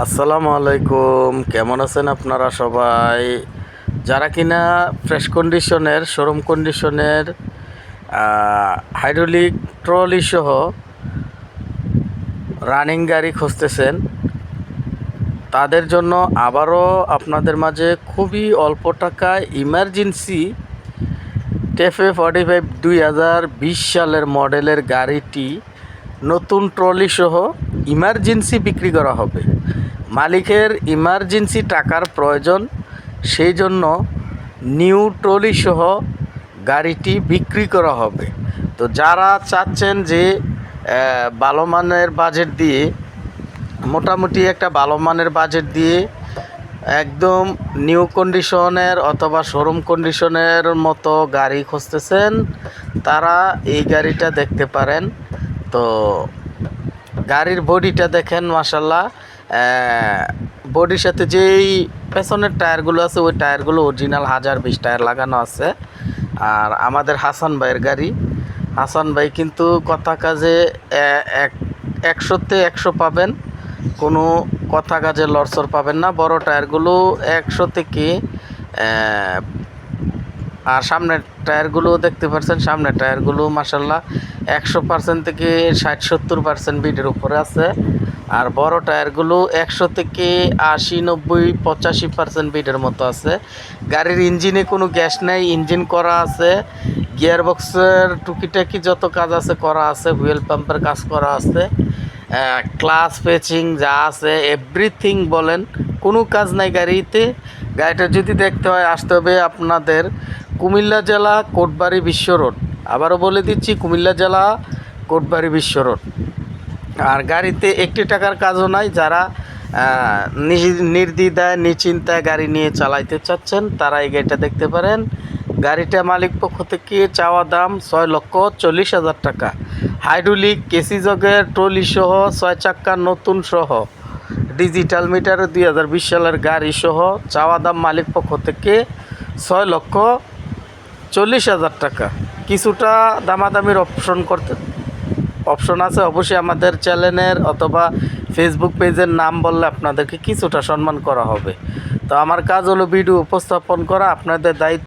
আসসালামু আলাইকুম, কেমন আছেন আপনারা সবাই? যারা কিনা ফ্রেশ কন্ডিশনের শোরুম কন্ডিশনের হাইড্রোলিক ট্রলি সহ রানিং গাড়ি খুঁজতেছেন, তাদের জন্য আবারও আপনাদের মাঝে খুবই অল্প টাকায় ইমার্জেন্সি টেফে 45 2020 সালের মডেলের গাড়িটি নতুন ট্রলি সহ ইমার্জেন্সি বিক্রি করা হবে। মালিকের ইমার্জেন্সি টাকার প্রয়োজন, সেই জন্য নিউ ট্রলি সহ গাড়িটি বিক্রি করা হবে। তো যারা চাচ্ছেন যে ভালো মানের বাজেট দিয়ে, মোটামুটি একটা ভালো মানের বাজেট দিয়ে একদম নিউ কন্ডিশনের অথবা শোরুম কন্ডিশনের মতো গাড়ি খুঁজতেছেন, তারা এই গাড়িটা দেখতে পারেন। তো গাড়ির বডিটা দেখেন, মাশাল্লাহ, বডির সাথে যেই পেছনের টায়ারগুলো আছে ওই টায়ারগুলো অরিজিনাল 1020 টায়ার লাগানো আছে। আর আমাদের হাসান ভাইয়ের গাড়ি। হাসান ভাই কিন্তু কথা কাজে 100তে 100 পাবেন, কোনো কথা কাজে লড়চড় পাবেন না। বড় টায়ারগুলো 100 থেকে আর সামনের টায়ারগুলো দেখতে পাচ্ছেন, সামনের টায়ারগুলো মাশাল্লাহ 100% থেকে 60-70% বিটের উপরে আছে। আর বড় টায়ারগুলো 100 থেকে 80-90-85% বিটের মতো আছে। গাড়ির ইঞ্জিনে কোনো গ্যাস নেই, ইঞ্জিন করা আছে, গিয়ারবক্সের টুকিটাকি যত কাজ আছে করা আছে, হুইল পাম্পের কাজ করা আছে, ক্লাচ পেচিং যা আছে এভরিথিং বলেন, কোনো কাজ নাই গাড়িতে। গাড়িটা যদি দেখতে হয় আসতে হবে আপনাদের কুমিল্লা জেলা কোটবাড়ি বিশ্ব রোড। আবারও বলে দিচ্ছি, কুমিল্লা জেলা কোটবাড়ি বিশ্ব রোড। আর গাড়িতে একটি টাকার কাজও নাই। যারা নির্দ্বিধায় নিশ্চিন্তায় গাড়ি নিয়ে চালাইতে চাচ্ছেন তারা এই গাড়িটা দেখতে পারেন। গাড়িটা মালিক পক্ষ থেকে চাওয়া দাম 6,40,000 টাকা। হাইড্রোলিক কেসি জগের ট্রলি সহ 6 চাক্কা নতুন সহ ডিজিটাল মিটার 2020 সালের গাড়ি সহ চাওয়া দাম মালিক পক্ষ থেকে 6,40,000 টাকা। কিছুটা দামাদামির অপশন আছে, অবশ্যই আমাদের চ্যানেলের অথবা ফেসবুক পেজের নাম বললে আপনাদেরকে কিছুটা সম্মান করা হবে। তো আমার কাজ হলো ভিডিও উপস্থাপন করা, আপনাদের দায়িত্ব।